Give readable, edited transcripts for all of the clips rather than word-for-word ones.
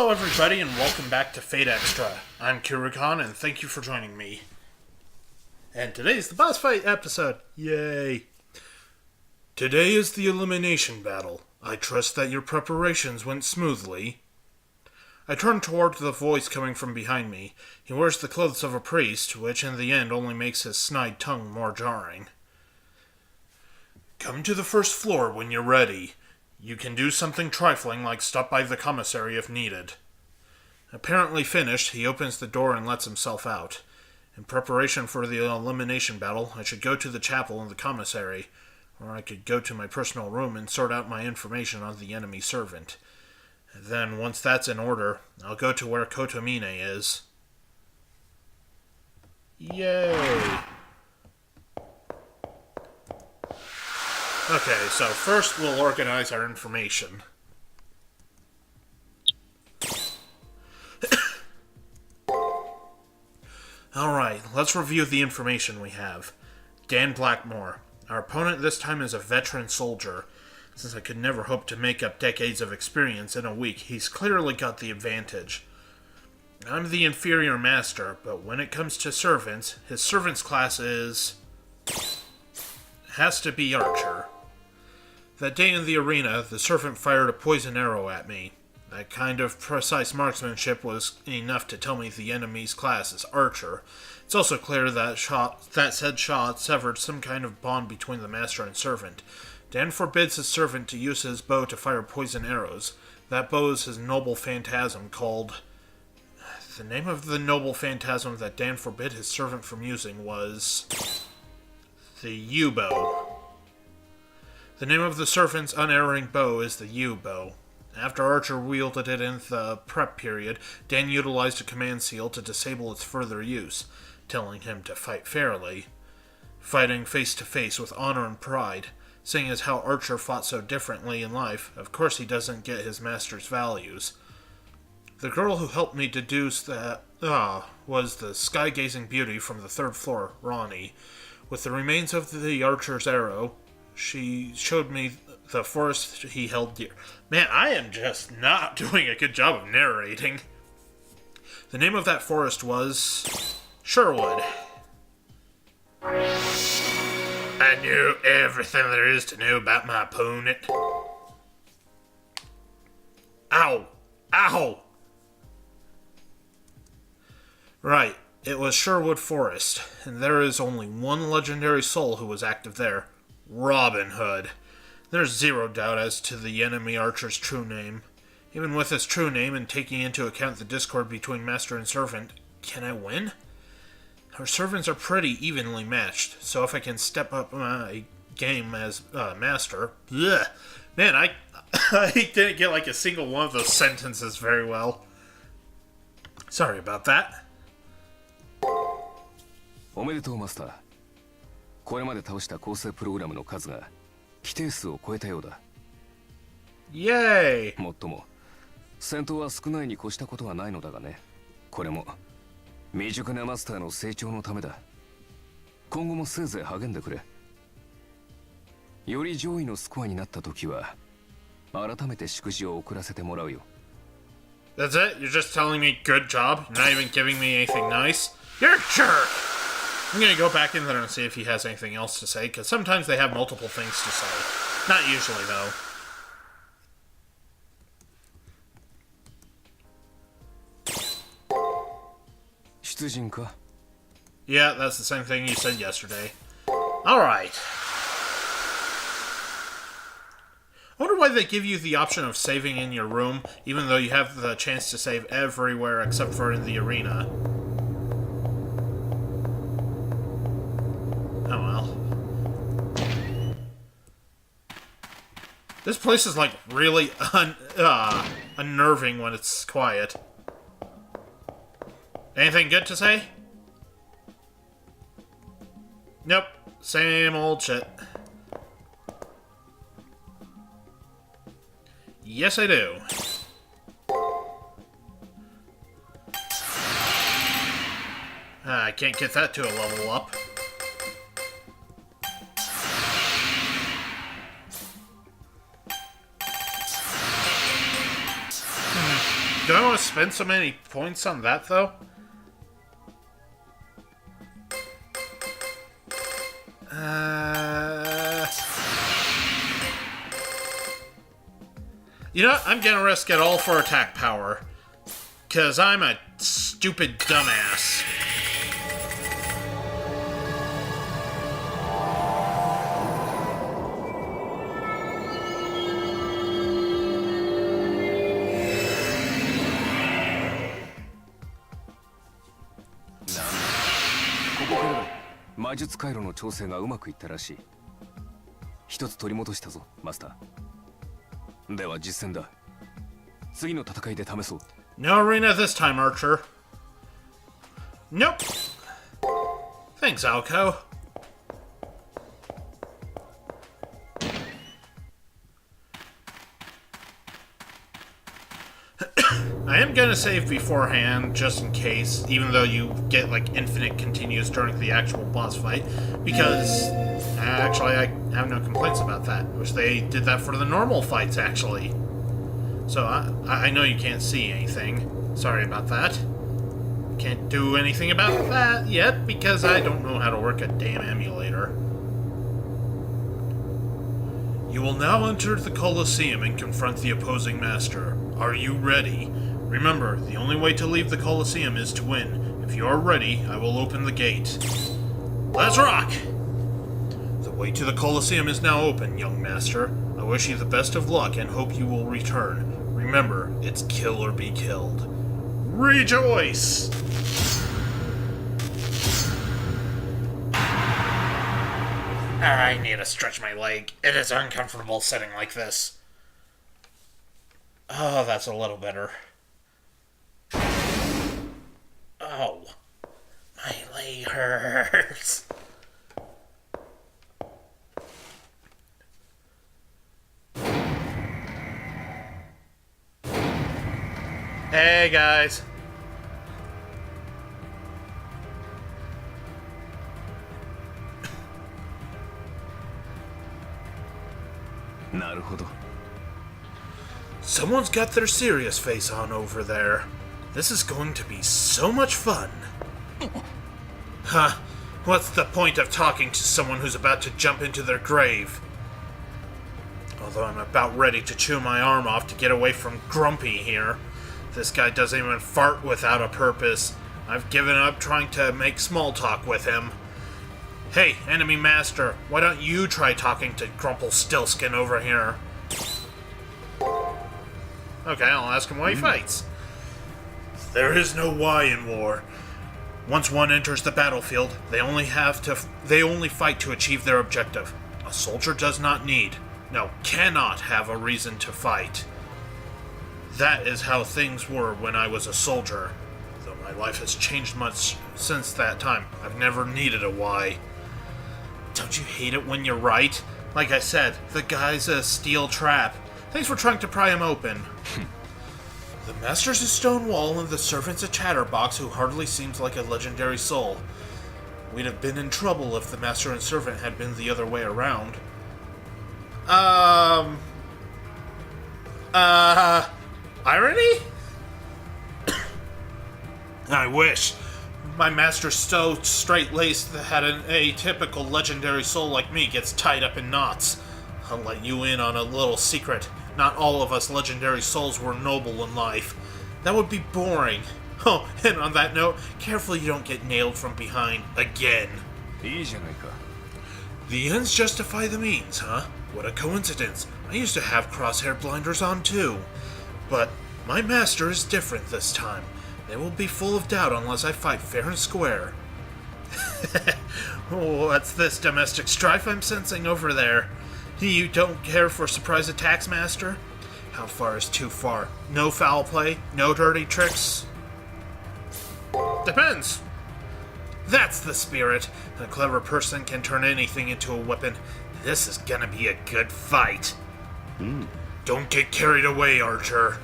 Hello everybody and welcome back to Fate Extra. I'm Kirukan and thank you for joining me. And today's the boss fight episode. Yay! Today is the elimination battle. I trust that your preparations went smoothly. I turn toward the voice coming from behind me. He wears the clothes of a priest, which in the end only makes his snide tongue more jarring. Come to the first floor when you're ready. You can do something trifling like stop by the commissary if needed. Apparently finished, he opens the door and lets himself out. In preparation for the elimination battle, I should go to the chapel in the commissary, or I could go to my personal room and sort out my information on the enemy servant. Then, once that's in order, I'll go to where Kotomine is. Yay! Okay, so first we'll organize our information. Alright, let's review the information we have. Dan Blackmore. Our opponent this time is a veteran soldier. Since I could never hope to make up decades of experience in a week, he's clearly got the advantage. I'm the inferior master, but when it comes to servants, his servant's class has to be archer. That day in the arena, the servant fired a poison arrow at me. That kind of precise marksmanship was enough to tell me the enemy's class is archer. It's also clear that said shot severed some kind of bond between the master and servant. Dan forbids his servant to use his bow to fire poison arrows. That bow is his noble phantasm called... The name of the noble phantasm that Dan forbid his servant from using was... the U-bow. The name of the servant's unerring bow is the U-bow. After Archer wielded it in the prep period, Dan utilized a command seal to disable its further use, telling him to fight fairly. Fighting face-to-face with honor and pride. Seeing as how Archer fought so differently in life, of course he doesn't get his master's values. The girl who helped me deduce that, was the sky-gazing beauty from the third floor, Ronnie. With the remains of the Archer's arrow, she showed me the forest he held dear. Man, I am just not doing a good job of narrating. The name of that forest was... Sherwood. I knew everything there is to know about my opponent. Ow! Ow! Right, it was Sherwood Forest, and there is only one legendary soul who was active there. Robin Hood. There's zero doubt as to the enemy archer's true name. Even with his true name and taking into account the discord between master and servant, can I win? Our servants are pretty evenly matched, so if I can step up my game as master... Bleh. Man, I didn't get like a single one of those sentences very well. Sorry about that. おめでとうマスター。これまで倒した構成プログラムの数が規定数を超えたようだ。イエーイ。もっとも戦闘は少ないに越したことはないのだがね。これも未熟なマスターの成長のためだ。今後もせいぜい励んでくれ。より上位のスコアになった時は改めて祝辞を送らせてもらうよ。That's it? You're just telling me good job? You're not even giving me anything nice? You're a jerk! I'm gonna go back in there and see if he has anything else to say, because sometimes they have multiple things to say. Not usually, though. Yeah, that's the same thing you said yesterday. Alright. I wonder why they give you the option of saving in your room, even though you have the chance to save everywhere except for in the arena. Oh well. This place is like really unnerving when it's quiet. Anything good to say? Nope. Same old shit. Yes, I do. I can't get that to a level up. Do I want to spend so many points on that, though? You know what? I'm gonna risk it all for attack power. Because I'm a stupid dumbass. Nah. ここから魔術回路の調整がうまくいったらしい。一つ取り戻したぞ、マスター。では実戦だ。次の戦いで試そう。No arena this time, Archer. Nope. Thanks, Alco. I am gonna save beforehand, just in case, even though you get, like, infinite continues during the actual boss fight, because, actually, I have no complaints about that. Wish they did that for the normal fights, actually. So, I know you can't see anything. Sorry about that. Can't do anything about that yet, because I don't know how to work a damn emulator. You will now enter the Colosseum and confront the opposing master. Are you ready? Remember, the only way to leave the Colosseum is to win. If you are ready, I will open the gate. Let's rock! The way to the Colosseum is now open, young master. I wish you the best of luck and hope you will return. Remember, it's kill or be killed. Rejoice! I need to stretch my leg. It is uncomfortable sitting like this. Oh, that's a little better. Oh, my leg hurts. Hey, guys. Someone's got their serious face on over there. This is going to be so much fun. Huh. What's the point of talking to someone who's about to jump into their grave? Although I'm about ready to chew my arm off to get away from Grumpy here. This guy doesn't even fart without a purpose. I've given up trying to make small talk with him. Hey, enemy master, why don't you try talking to Grumplestiltskin over here? Okay, I'll ask him why he fights. There is no why in war. Once one enters the battlefield, they only fight to achieve their objective. A soldier does not need, no, cannot have a reason to fight. That is how things were when I was a soldier. Though my life has changed much since that time, I've never needed a why. Don't you hate it when you're right? Like I said, the guy's a steel trap. Thanks for trying to pry him open. The master's a stone wall and the servant's a chatterbox who hardly seems like a legendary soul. We'd have been in trouble if the master and servant had been the other way around. Irony? I wish. My master's so straight-laced that an atypical legendary soul like me gets tied up in knots. I'll let you in on a little secret. Not all of us legendary souls were noble in life. That would be boring. Oh, and on that note, careful you don't get nailed from behind again. The ends justify the means, huh? What a coincidence. I used to have crosshair blinders on too. But my master is different this time. They will be full of doubt unless I fight fair and square. What's this domestic strife I'm sensing over there? You don't care for surprise attacks, Master? How far is too far? No foul play? No dirty tricks? Depends. That's the spirit. A clever person can turn anything into a weapon. This is gonna be a good fight. Don't get carried away, Archer.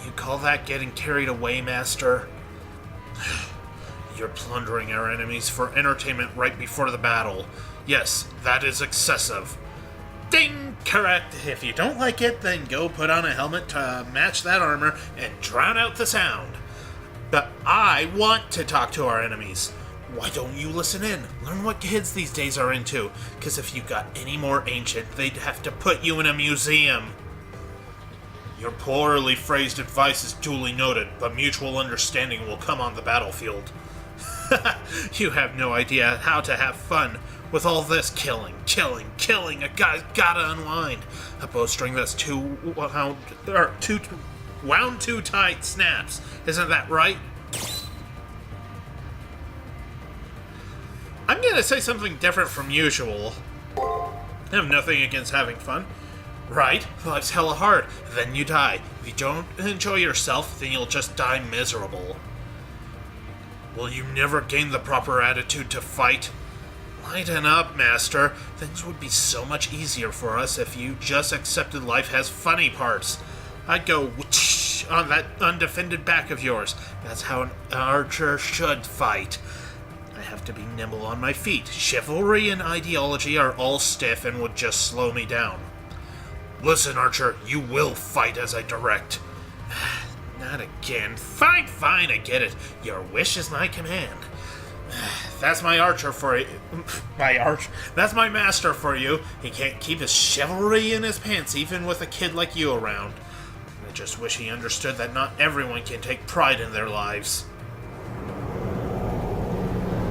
You call that getting carried away, Master? You're plundering our enemies for entertainment right before the battle. Yes, that is excessive. Ding! Correct. If you don't like it, then go put on a helmet to match that armor and drown out the sound. But I want to talk to our enemies. Why don't you listen in? Learn what kids these days are into. Because if you got any more ancient, they'd have to put you in a museum. Your poorly phrased advice is duly noted, but mutual understanding will come on the battlefield. You have no idea how to have fun with all this killing. A guy's gotta unwind. A bowstring that's wound too tight snaps. Isn't that right? I'm gonna say something different from usual. I have nothing against having fun. Right? Life's hella hard. Then you die. If you don't enjoy yourself, then you'll just die miserable. Will you never gain the proper attitude to fight? Lighten up, Master. Things would be so much easier for us if you just accepted life has funny parts. I'd go whoosh on that undefended back of yours. That's how an archer should fight. I have to be nimble on my feet. Chivalry and ideology are all stiff and would just slow me down. Listen, Archer, you will fight as I direct. Not again. Fine, I get it. Your wish is my command. That's my archer for you. That's my master for you. He can't keep his chivalry in his pants even with a kid like you around. I just wish he understood that not everyone can take pride in their lives.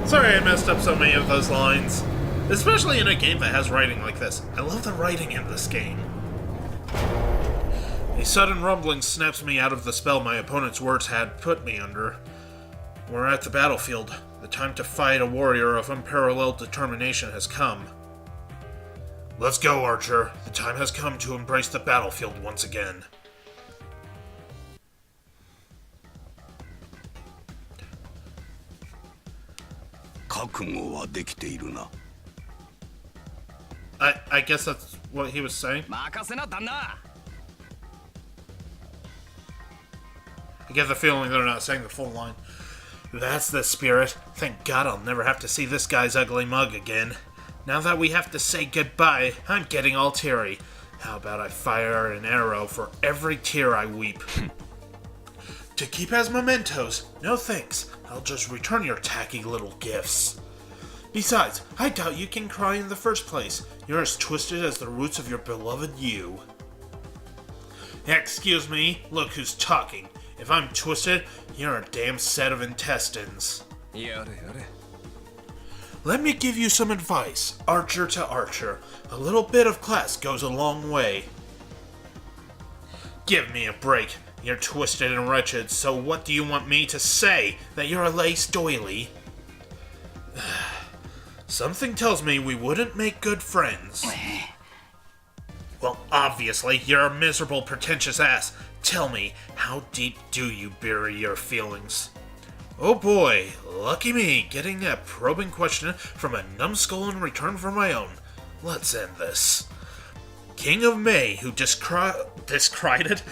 Sorry I messed up so many of those lines. Especially in a game that has writing like this. I love the writing in this game. A sudden rumbling snaps me out of the spell my opponent's words had put me under. We're at the battlefield. The time to fight a warrior of unparalleled determination has come. Let's go, Archer. The time has come to embrace the battlefield once again. I guess that's what he was saying. I get the feeling they're not saying the full line. That's the spirit. Thank God I'll never have to see this guy's ugly mug again. Now that we have to say goodbye, I'm getting all teary. How about I fire an arrow for every tear I weep? To keep as mementos? No thanks. I'll just return your tacky little gifts. Besides, I doubt you can cry in the first place. You're as twisted as the roots of your beloved you. Excuse me, look who's talking. If I'm twisted, you're a damn set of intestines. Let me give you some advice, archer to archer. A little bit of class goes a long way. Give me a break. You're twisted and wretched, so what do you want me to say? That you're a lace doily? Something tells me we wouldn't make good friends. Well, obviously, you're a miserable, pretentious ass. Tell me, how deep do you bury your feelings? Oh boy, lucky me, getting a probing question from a numbskull in return for my own. Let's end this. King of May, who discarded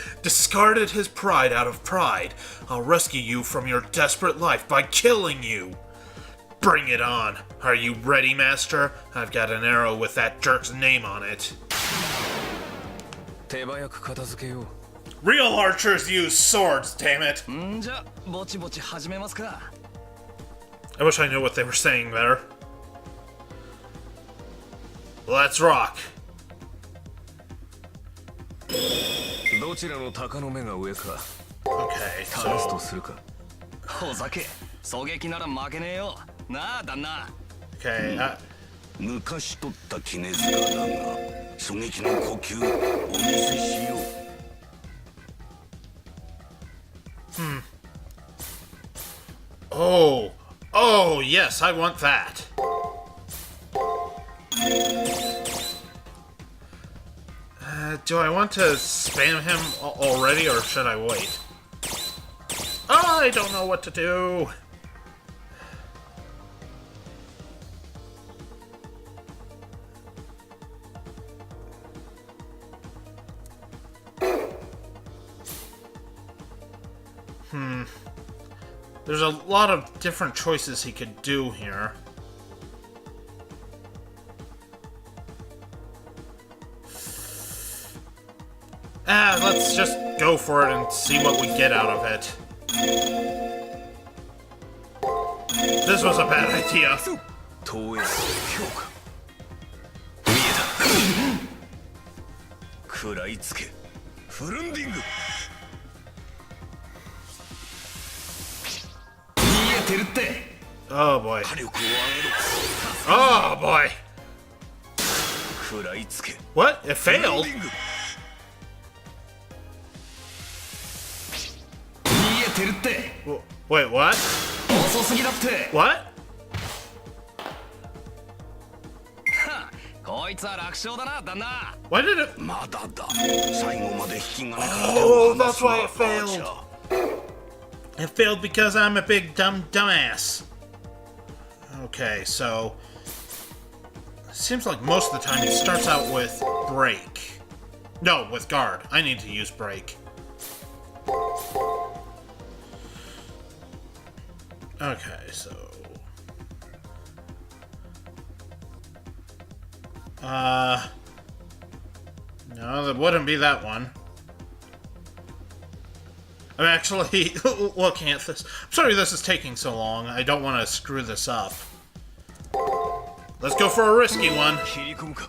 his pride out of pride. I'll rescue you from your desperate life by killing you. Bring it on. Are you ready, Master? I've got an arrow with that jerk's name on it. Real archers use swords, damn it. I wish I knew what they were saying there. Let's rock. Okay, so... Okay, 昔取った絹塚だが狙撃の呼吸お見せしよう。Oh, yes, I want that. Do I want to spam him already, or should I wait? Oh, I don't know what to do. There's a lot of different choices he could do here. let's just go for it and see what we get out of it. This was a bad idea. 投影強化見えた食らいつけフルンディング見えてるって Oh boy. 火力を上げろ Oh boy. 食らいつけ What? It フルン failed? ディング見えてるって Wait, what? 遅すぎだって What? こいつは楽勝だな旦那 Why did it... まだだ最後まで引き金から手 Oh, を離 that's すな why it アーチ failed. ャー It failed because I'm a big dumbass. Okay, so... Seems like most of the time it starts out with break. No, with guard. I need to use break. Okay, so... No, that wouldn't be that one. I'm actually looking at this. I'm sorry this is taking so long. I don't want to screw this up. Let's go for a risky one. 切り込むか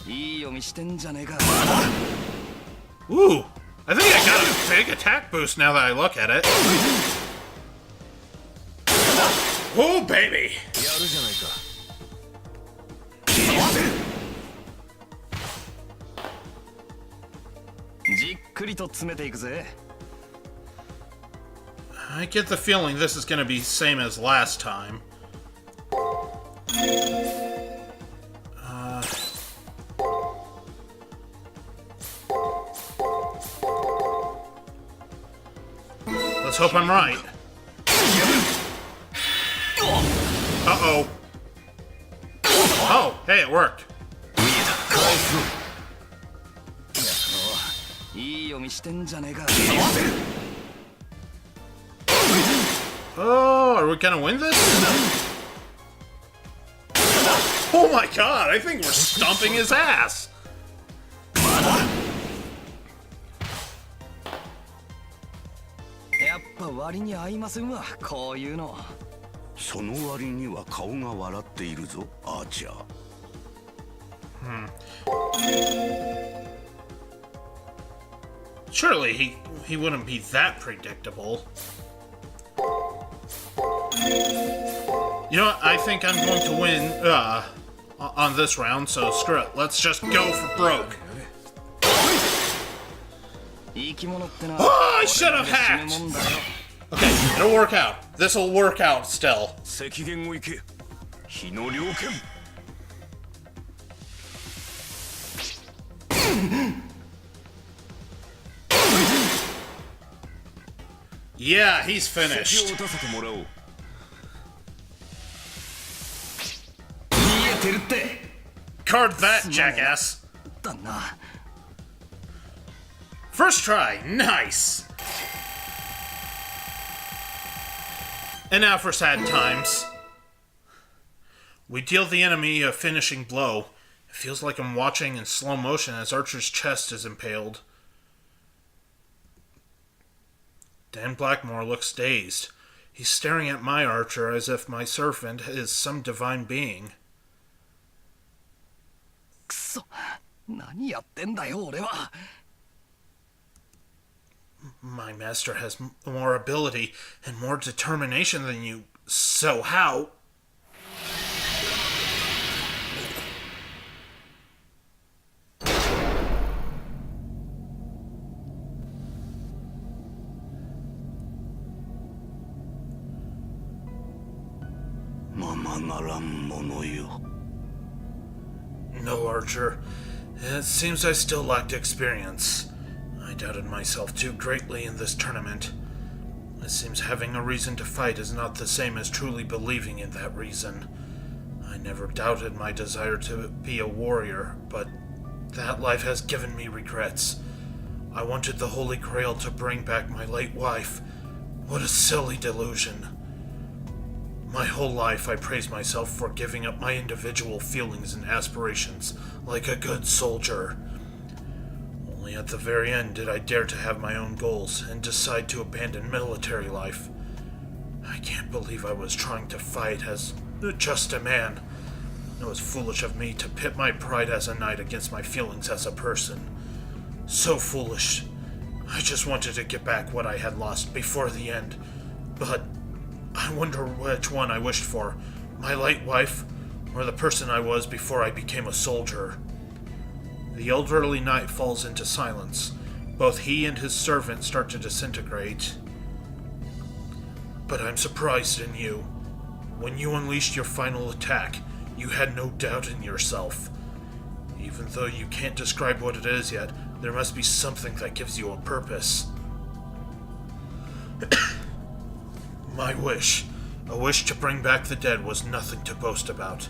いい読みしてんじゃねえか Ooh, I think I got a big attack boost now that I look at it. Oh, baby. やるじゃないか じっくりと詰めていくぜ I get the feeling this is going to be same as last time. Let's hope I'm right. Uh-oh. Oh, hey, it worked. いい読みしてんじゃねえか Oh, are we gonna win this? Oh my god, I think we're stomping his ass! やっぱ割に合いませんわこういうのその割には顔が笑っているぞアーチャー Surely he wouldn't be that predictable. You know what? I think I'm going to win on this round, so screw it. Let's just go for broke. 生き物ってな Oh, I should have hacked! Okay, it'll work out. This'll work out still. 赤弦を行け火の猟犬 Yeah, he's 敵を finished. 撃たせてもらおう見えてるって Card that, jackass. 旦那 First try, nice. And now for sad times. We deal the enemy a finishing blow. It feels like I'm watching in slow motion as Archer's chest is impaled. Dan Blackmore looks dazed. He's staring at my Archer as if my servant is some divine being. くそ何やってんだよ俺は My master has more ability and more determination than you. So how? No, Archer. It seems I still lacked experience. I doubted myself too greatly in this tournament. It seems having a reason to fight is not the same as truly believing in that reason. I never doubted my desire to be a warrior, but that life has given me regrets. I wanted the Holy Grail to bring back my late wife, What a silly delusion. My whole life I praised myself for giving up my individual feelings and aspirations like a good soldier. Only at the very end did I dare to have my own goals and decide to abandon military life. I can't believe I was trying to fight as just a man. It was foolish of me to pit my pride as a knight against my feelings as a person. So foolish. I just wanted to get back what I had lost before the end. But I wonder which one I wished for, my late wife or the person I was before I became a soldier. The elderly knight falls into silence. Both he and his servant start to disintegrate. But I'm surprised in you. When you unleashed your final attack, you had no doubt in yourself. Even though you can't describe what it is yet, there must be something that gives you a purpose. My wish, a wish to bring back the dead, was nothing to boast about.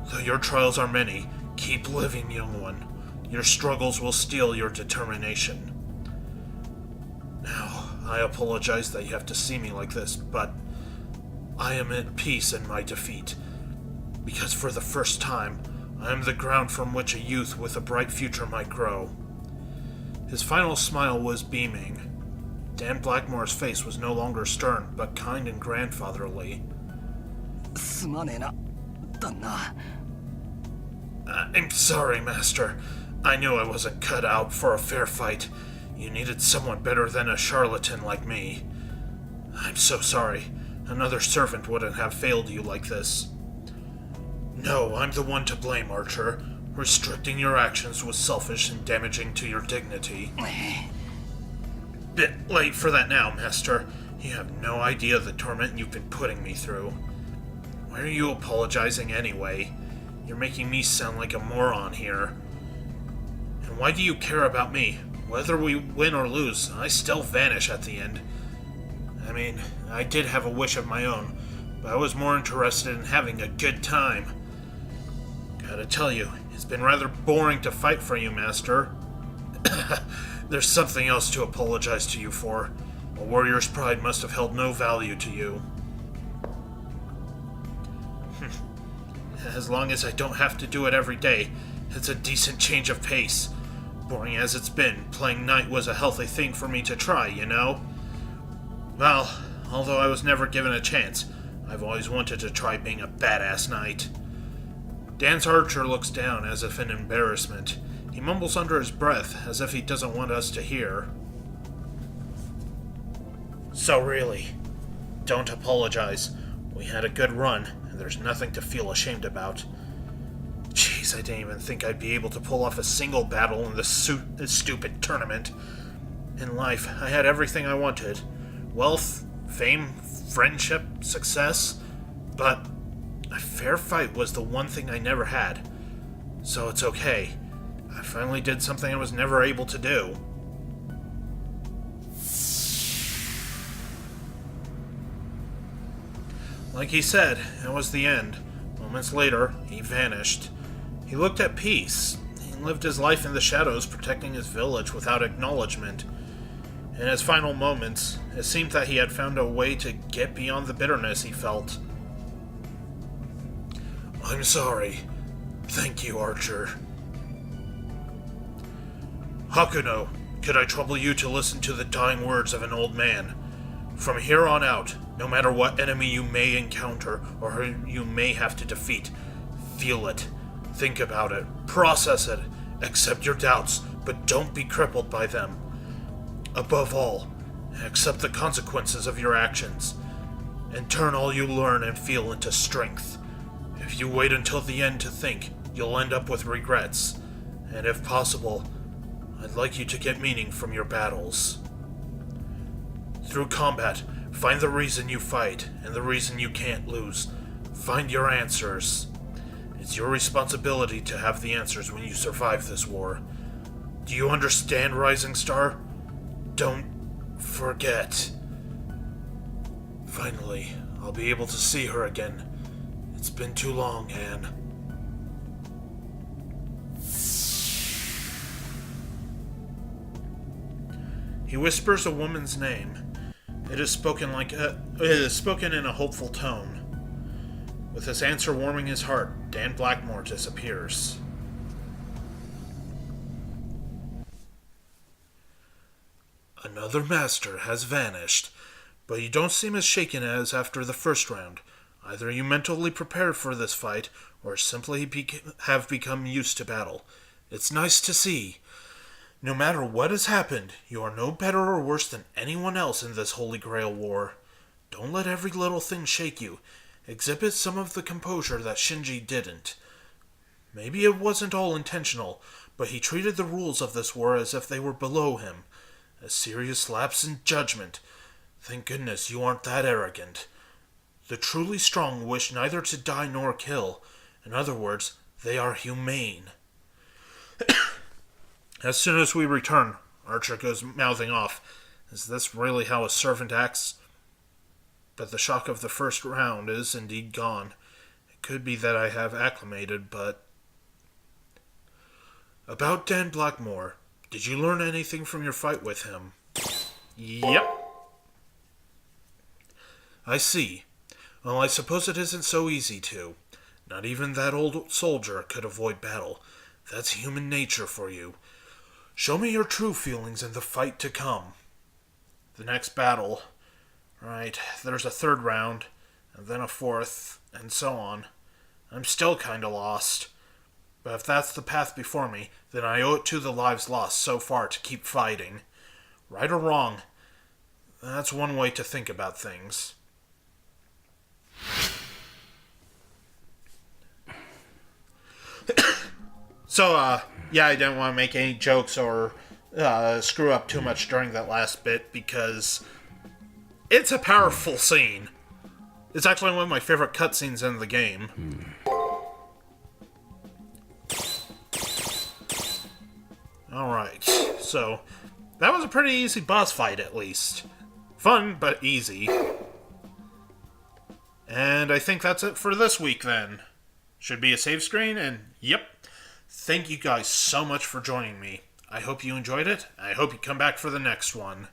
Though your trials are many, keep living, young one. Your struggles will steel your determination. Now, I apologize that you have to see me like this, but I am at peace in my defeat. Because for the first time, I am the ground from which a youth with a bright future might grow. His final smile was beaming. Dan Blackmore's face was no longer stern, but kind and grandfatherly. すまねえな、旦那。I'm sorry, Master. I knew I wasn't cut out for a fair fight. You needed someone better than a charlatan like me. I'm so sorry. Another servant wouldn't have failed you like this. No, I'm the one to blame, Archer. Restricting your actions was selfish and damaging to your dignity. Bit late for that now, Master. You have no idea the torment you've been putting me through. Why are you apologizing anyway? You're making me sound like a moron here. And why do you care about me? Whether we win or lose, I still vanish at the end. I mean, I did have a wish of my own, but I was more interested in having a good time. Gotta tell you, it's been rather boring to fight for you, Master. There's something else to apologize to you for. A warrior's pride must have held no value to you. As long as I don't have to do it every day, it's a decent change of pace. Boring as it's been, playing knight was a healthy thing for me to try, you know? Well, although I was never given a chance, I've always wanted to try being a badass knight. Dan's Archer looks down as if in embarrassment. He mumbles under his breath, as if he doesn't want us to hear. So really, don't apologize. We had a good run, and there's nothing to feel ashamed about. Jeez, I didn't even think I'd be able to pull off a single battle in this stupid tournament. In life, I had everything I wanted. Wealth, fame, friendship, success. But a fair fight was the one thing I never had. So it's okay. I finally did something I was never able to do. Like he said, it was the end. Moments later, he vanished. He looked at peace. He lived his life in the shadows, protecting his village without acknowledgement. In his final moments, it seemed that he had found a way to get beyond the bitterness he felt. I'm sorry. Thank you, Archer. Hakuno, could I trouble you to listen to the dying words of an old man? From here on out, no matter what enemy you may encounter or who you may have to defeat, feel it, think about it, process it, accept your doubts, but don't be crippled by them. Above all, accept the consequences of your actions, and turn all you learn and feel into strength. If you wait until the end to think, you'll end up with regrets, and if possible, I'd like you to get meaning from your battles. Through combat, find the reason you fight and the reason you can't lose. Find your answers. It's your responsibility to have the answers when you survive this war. Do you understand, Rising Star? Don't forget. Finally, I'll be able to see her again. It's been too long, Anne. He whispers a woman's name. It is spoken in a hopeful tone. With this answer warming his heart, Dan Blackmore disappears. Another master has vanished, but you don't seem as shaken as after the first round. Either you mentally prepared for this fight, or simply have become used to battle. It's nice to see. No matter what has happened, you are no better or worse than anyone else in this Holy Grail war. Don't let every little thing shake you. Exhibit some of the composure that Shinji didn't. Maybe it wasn't all intentional, but he treated the rules of this war as if they were below him. A serious lapse in judgment. Thank goodness you aren't that arrogant. The truly strong wish neither to die nor kill. In other words, they are humane. As soon as we return, Archer goes mouthing off. Is this really how a servant acts? But the shock of the first round is indeed gone. It could be that I have acclimated, but... About Dan Blackmore, did you learn anything from your fight with him? Yep. I see. Well, I suppose it isn't so easy to. Not even that old soldier could avoid battle. That's human nature for you. Show me your true feelings in the fight to come. The next battle. Right, there's a third round, and then a fourth, and so on. I'm still kinda lost. But if that's the path before me, then I owe it to the lives lost so far to keep fighting. Right or wrong, that's one way to think about things. So, yeah, I didn't want to make any jokes or screw up too much during that last bit because it's a powerful scene. It's actually one of my favorite cutscenes in the game. Alright, so that was a pretty easy boss fight at least. Fun, but easy. And I think that's it for this week then. Should be a save screen, and yep. Thank you guys so much for joining me. I hope you enjoyed it. I hope you come back for the next one.